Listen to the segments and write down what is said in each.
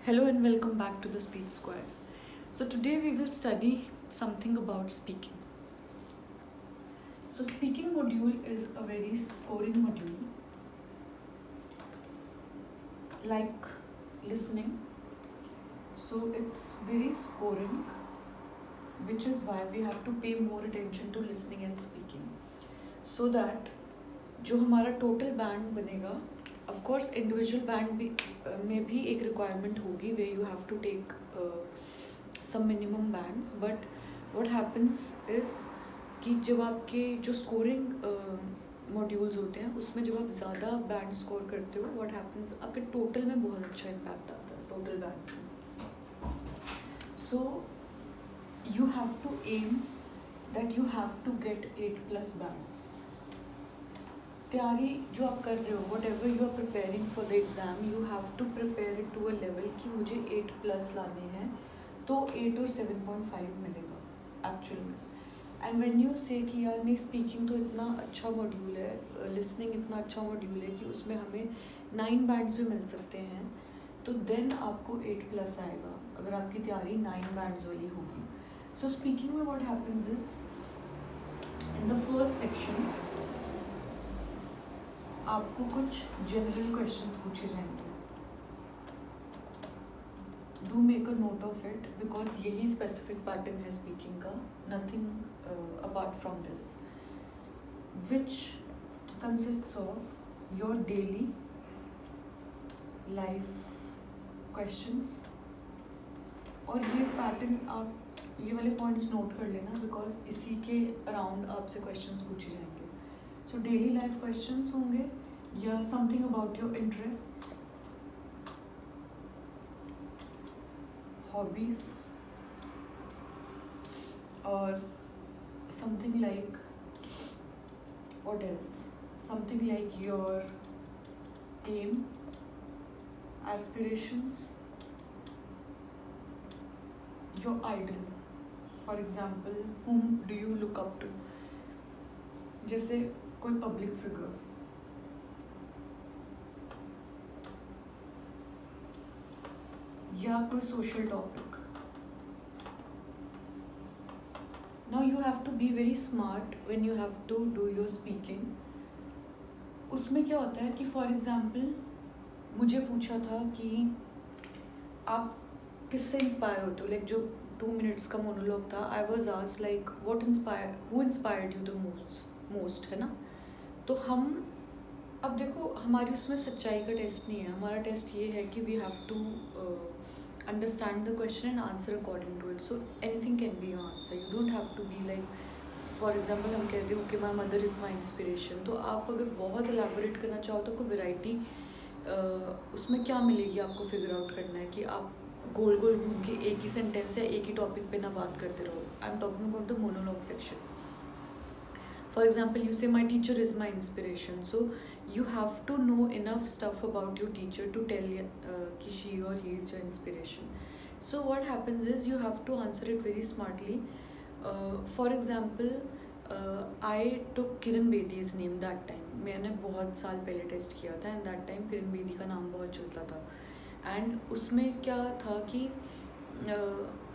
Hello and welcome back to the Speech Square. So today we will study something about speaking. So speaking module is a very scoring module, like listening. So it's very scoring, which is why we have to pay more attention to listening and speaking. So that जो हमारा total band बनेगा, of course individual band भी में भी एक requirement होगी way you have to take some minimum bands, but what happens is कि जब आपके जो स्कोरिंग मॉड्यूल्स होते हैं उसमें जब आप ज़्यादा बैंड स्कोर करते हो, व्हाट हैपन्स आपके टोटल में बहुत अच्छा इम्पैक्ट आता है टोटल बैंड्स में. So you have to aim that you have to get 8+ bands. तैयारी जो आप कर रहे हो, whatever you are preparing for the exam, you have to prepare it to a level कि मुझे 8+ लाने हैं, तो 8 और 7.5 मिलेगा एक्चुअल में. एंड व्हेन यू से कि यार नहीं, स्पीकिंग तो इतना अच्छा मॉड्यूल है, लिसनिंग इतना अच्छा मॉड्यूल है कि उसमें हमें 9 बैंड्स भी मिल सकते हैं, तो देन आपको 8+ आएगा अगर आपकी तैयारी 9 बैंड्स वाली होगी. सो स्पीकिंग में what happens is in the first section आपको कुछ जनरल क्वेश्चंस पूछे जाएंगे. Do make a note of it because यही स्पेसिफिक पैटर्न है स्पीकिंग का, nothing apart from this, which consists of your daily life questions. और ये पैटर्न आप ये वाले पॉइंट्स नोट कर लेना बिकॉज इसी के अराउंड आपसे क्वेश्चंस पूछे जाएंगे. सो डेली लाइफ क्वेश्चंस होंगे या something about your interests, hobbies, और something like what else, something like your um, aspirations, your idol. For example, whom do you look up to? जैसे कोई पब्लिक फिगर, या कोई social topic. Now you have to be very smart when you have to do your speaking. उसमें क्या होता है कि for example मुझे पूछा था कि आप किससे इंस्पायर होते हो, लाइक जो 2 मिनट्स का मोनोलॉग था, I was asked like who inspired you the most, है ना. तो हम अब देखो, हमारी उसमें सच्चाई का टेस्ट नहीं है, हमारा टेस्ट ये है कि we have to understand the question and answer according to it. So anything can be your answer, you don't have to be like, for example हम कहते हो कि my mother is my inspiration, तो आप अगर बहुत एलैबोरेट करना चाहो तो कोई वेराइटी उसमें क्या मिलेगी आपको फिगर आउट करना है कि आप गोल गोल घूम के एक ही सेंटेंस या एक ही टॉपिक पे ना बात करते रहो. I am talking about the monologue section. For example, you say my teacher is my inspiration, so you have to know enough stuff about your teacher to tell कि she or he is your inspiration. So what happens is you have to answer it very smartly. For example, I took Kiran Bedi's name that time. मैंने बहुत साल पहले test किया था and that time Kiran Bedi का नाम बहुत चलता था. And उसमें क्या था कि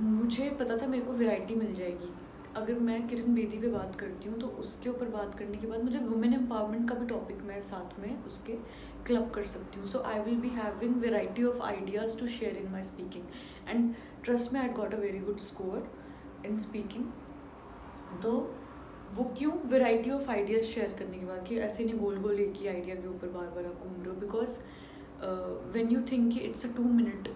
मुझे पता था मेरे को वैरायटी मिल जाएगी. अगर मैं किरण बेदी पे बात करती हूँ तो उसके ऊपर बात करने के बाद मुझे वुमेन एम्पावरमेंट का भी टॉपिक मैं साथ में उसके क्लब कर सकती हूँ. So I will be having variety of ideas to share in my speaking. And trust में I got a very good score in speaking. तो वो क्यों, वेराइटी ऑफ आइडियाज़ शेयर करने के बाद, कि ऐसे नहीं गोल गोल एक ही आइडिया के ऊपर बार बार आप घूम रहे हो. बिकॉज व्हेन यू थिंक कि it's a 2 minute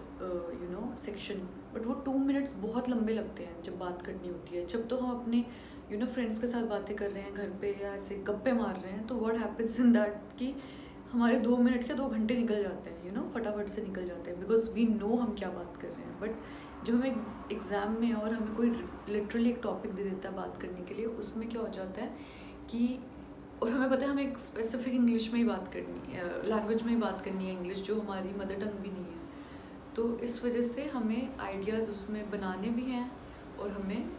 section, but वो 2 मिनट्स बहुत लंबे लगते हैं जब बात करनी होती है. जब तो हम अपने फ्रेंड्स के साथ बातें कर रहे हैं घर पे या ऐसे गप्पे मार रहे हैं, तो व्हाट हैपन्स इन दैट कि हमारे 2 मिनट के 2 घंटे निकल जाते हैं, फटाफट से निकल जाते हैं, बिकॉज वी नो हम क्या बात कर रहे हैं. बट जब हमें एग्ज़ाम में और हमें कोई लिटरली एक टॉपिक दे देता है बात करने के लिए, उसमें क्या हो जाता है कि, और हमें पता है हमें एक स्पेसिफिक इंग्लिश में ही बात करनी है, लैंग्वेज में ही बात करनी है, इंग्लिश जो हमारी मदर टंग भी नहीं है. तो इस वजह से हमें आइडियाज़ उसमें बनाने भी हैं और हमें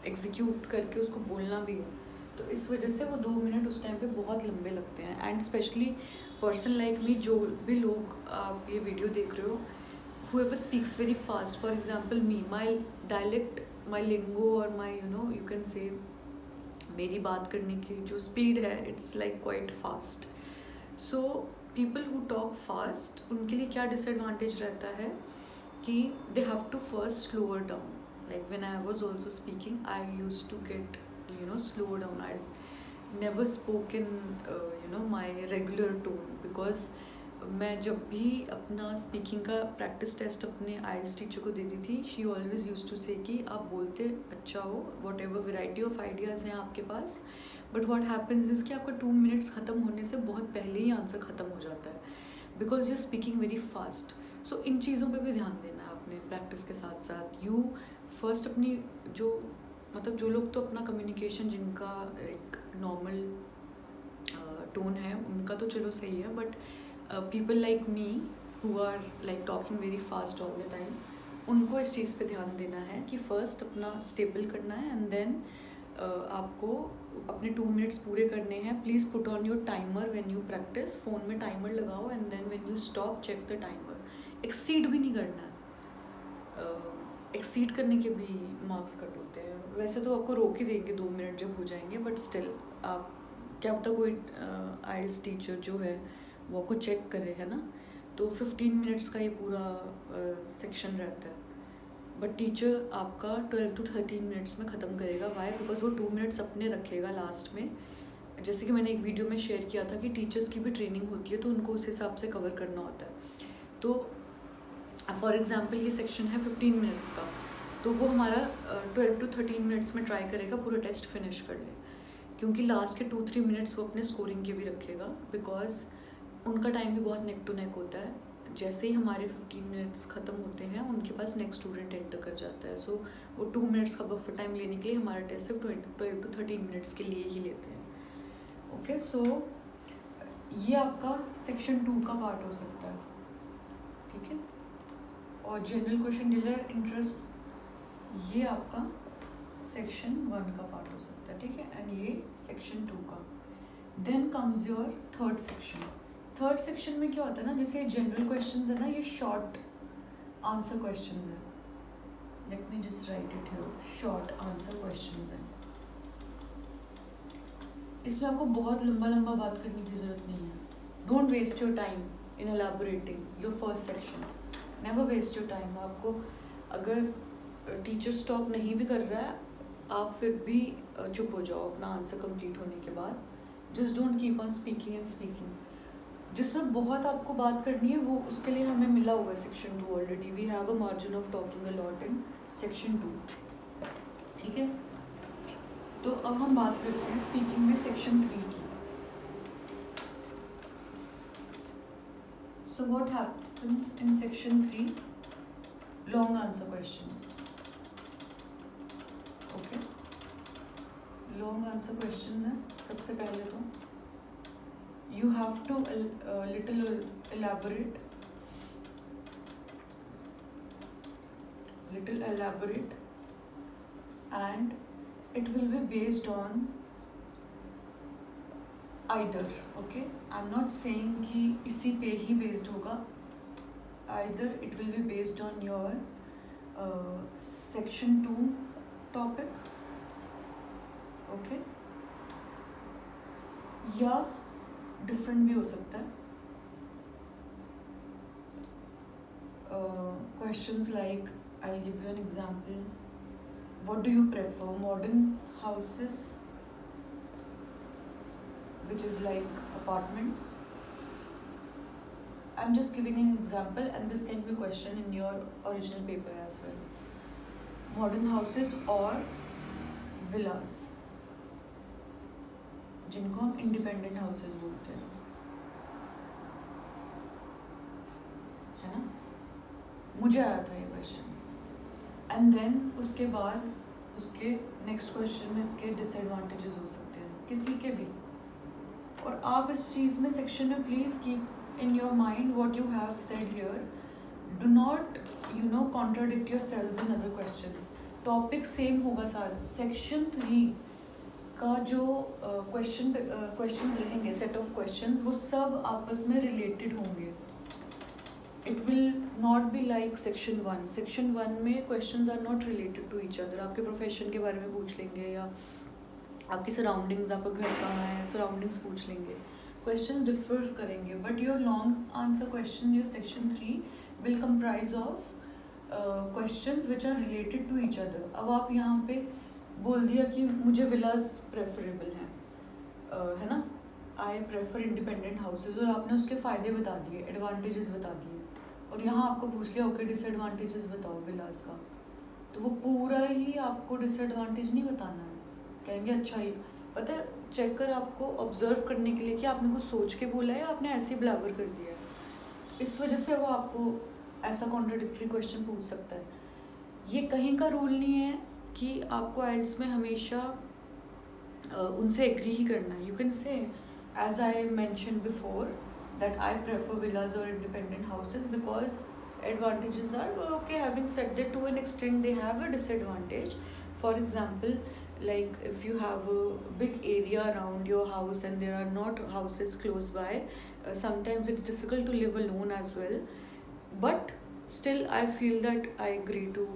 एग्जीक्यूट करके उसको बोलना भी है. तो इस वजह से वो 2 मिनट उस टाइम पे बहुत लंबे लगते हैं. And specially person like me, जो भी लोग आप ये वीडियो देख रहे हो, whoever speaks very fast, for example me, my dialect, my lingo, or my you can say मेरी बात करने की जो स्पीड है, it's like quite fast. So people who talk fast, उनके लिए क्या डिसएडवांटेज रहता है कि they have to first slower down. Like when I was also speaking, I used to get slow down. I never spoke in my regular tone, because मैं जब भी अपना स्पीकिंग का प्रैक्टिस टेस्ट अपने आइल्स टीचर को देती थी, शी ऑलवेज यूज टू से कि आप बोलते अच्छा हो, what ever variety of ideas हैं आपके पास, बट व्हाट हैपन्स इज़ कि आपका 2 मिनट्स ख़त्म होने से बहुत पहले ही आंसर ख़त्म हो जाता है, because you are speaking very fast. So इन चीज़ों पे भी ध्यान देना है अपने प्रैक्टिस के साथ साथ. यू फर्स्ट अपनी जो लोग तो अपना कम्युनिकेशन, जिनका एक नॉर्मल टोन है, उनका तो चलो सही है, but people like me who are like talking very fast all the time, उनको इस चीज़ पे ध्यान देना है कि फ़र्स्ट अपना स्टेबल करना है, एंड देन आपको अपने 2 मिनट्स पूरे करने हैं. Please put on your timer when you practise. Phone में टाइमर लगाओ, and then when you stop check the timer. Exceed भी नहीं करना है. एक्सीड करने के भी मार्क्स कट होते हैं. वैसे तो आपको रोक ही देंगे 2 मिनट जब हो जाएंगे, बट स्टिल आप क्या पता कोई आइल्स टीचर जो है वो आपको चेक करे, है ना. तो 15 मिनट्स का ये पूरा सेक्शन रहता है, बट टीचर आपका 12 to 13 मिनट्स में ख़त्म करेगा. वाई? बिकॉज वो 2 मिनट्स अपने रखेगा लास्ट में. जैसे कि मैंने एक वीडियो में शेयर किया था कि टीचर्स की भी ट्रेनिंग होती है, तो उनको उस हिसाब से कवर करना होता है. तो फॉर एग्ज़ाम्पल ये सेक्शन है 15 मिनट्स का, तो वो हमारा 12 to 13 मिनट्स में ट्राई करेगा पूरा टेस्ट फिनिश कर ले, क्योंकि लास्ट के 2-3 मिनट्स वो अपने स्कोरिंग के भी रखेगा, बिकॉज उनका टाइम भी बहुत नेक टू नेक होता है. जैसे ही हमारे 15 मिनट्स ख़त्म होते हैं, उनके पास नेक्स्ट स्टूडेंट एंटर कर जाता है. सो वो 2 मिनट्स का बफर टाइम लेने के लिए हमारा टेस्ट सिर्फ 12 to 13 मिनट्स के लिए ही लेते हैं. ओके, सो ये आपका सेक्शन 2 का पार्ट हो सकता है, ठीक है. और जनरल क्वेश्चन डिलर इंटरेस्ट, ये आपका सेक्शन 1 का पार्ट हो सकता है, ठीक है. एंड ये सेक्शन 2 का. Then comes your third section. Third section में क्या होता है ना, जैसे जनरल क्वेश्चंस है ना, ये शॉर्ट आंसर क्वेश्चंस है. Let me just right it here. Short answer questions है. इसमें आपको बहुत लंबा लंबा बात करने की ज़रूरत नहीं है. Don't waste your time in elaborating your first section. Never waste your time. आपको अगर टीचर स्टॉप नहीं भी कर रहा है, आप फिर भी चुप हो जाओ अपना आंसर कंप्लीट होने के बाद. Just don't keep on speaking and speaking. जिसमें बहुत आपको बात करनी है, वो उसके लिए हमें मिला हुआ है section 2 already. We have a margin of talking a lot in section 2, ठीक है. तो अब हम बात करते हैं स्पीकिंग में सेक्शन 3 की. So what happens in section 3? Long answer questions. Okay, long answer questions हैं. सबसे पहले तो you have to little elaborate and it will be based on either. okay, I'm not saying कि इसी पे ही based होगा. either it will be based on your section 2 topic, okay, या different भी हो सकता है. Questions like, I will give you an example. What do you prefer, modern houses which is like apartments? I'm just giving an example, and this can be a question in your original paper as well. Modern houses or villas, जिनको हम independent houses बोलते हैं, है ना. मुझे आया था ये क्वेश्चन. एंड देन उसके बाद उसके नेक्स्ट क्वेश्चन में इसके डिसएडवांटेजेस हो सकते हैं किसी के भी. और आप इस चीज़ में सेक्शन में please keep in your mind what you have said here. Do not contradict your selves in other questions. Topic same होगा सारा. सेक्शन 3 का जो क्वेश्चंस रहेंगे, सेट ऑफ क्वेश्चंस, वो सब आपस में रिलेटेड होंगे. It will not be like section 1. Section 1 में questions are not related to each other. आपके प्रोफेशन के बारे में पूछ लेंगे या आपकी सराउंडिंग्स, आपका घर कहाँ है, सराउंडिंग्स पूछ लेंगे. क्वेश्चंस डिफर करेंगे, but your long answer question, your section 3 will comprise of questions which are related to each other. अब आप यहाँ पे बोल दिया कि मुझे विलास प्रेफरेबल हैं, है ना, आई प्रेफर इंडिपेंडेंट हाउसेज, और आपने उसके फ़ायदे बता दिए, एडवांटेजेस बता दिए, और यहाँ आपको पूछ लिया ओके डिसएडवांटेजेस बताओ विलास का, तो वो पूरा ही आपको डिसएडवांटेज नहीं बताना है. कहेंगे अच्छा ही पता है, चेक कर आपको ऑब्जर्व करने के लिए कि आपने कुछ सोच के बोला है या आपने ऐसे ही ब्लैबर कर दिया है. इस वजह से वो आपको ऐसा कॉन्ट्राडिक्टरी क्वेश्चन पूछ सकता है. ये कहीं का रूल नहीं है कि आपको आइल्स में हमेशा उनसे एग्री ही करना है. You can say as I mention before that I prefer villas or independent houses because advantages are okay. Having said that, to an extent they have a disadvantage. For example, like if you have a big area around your house and there are not houses close by, sometimes it's difficult to live alone as well. But still I feel that I agree to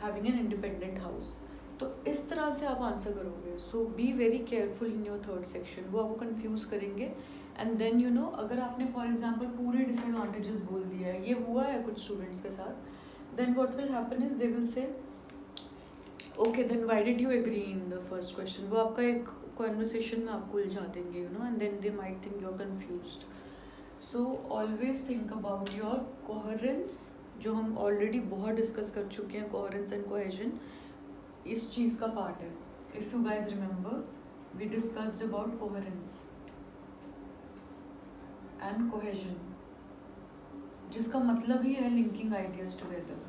having an independent house. तो इस तरह से आप answer करोगे. So be very careful in your third section. वो आपको confuse करेंगे. And then अगर आपने फॉर एग्जांपल पूरे डिसएडवांटेजेस बोल दिया है, ये हुआ है कुछ स्टूडेंट्स के साथ, then what will happen is they will say okay then why did you agree in the first question. वो आपका एक कॉन्वर्सेशन में आपको उलझा देंगे and then they might think you are confused. So always think about your coherence, जो हम already बहुत डिस्कस कर चुके हैं. कोहेरेंस एंड कोहेजन इस चीज़ का पार्ट है. If you guys remember we discussed about coherence and cohesion, जिसका मतलब ही है linking ideas together.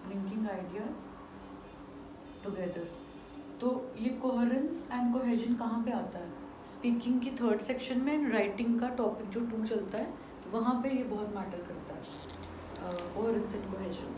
Linking ideas together. तो ये कोहेरेंस एंड कोहेजन कहाँ पे आता है? स्पीकिंग की थर्ड सेक्शन में. एंड राइटिंग का टॉपिक जो 2 चलता है, वहाँ पे ये बहुत मैटर करता है, कोहेरेंस एंड कोहेजन.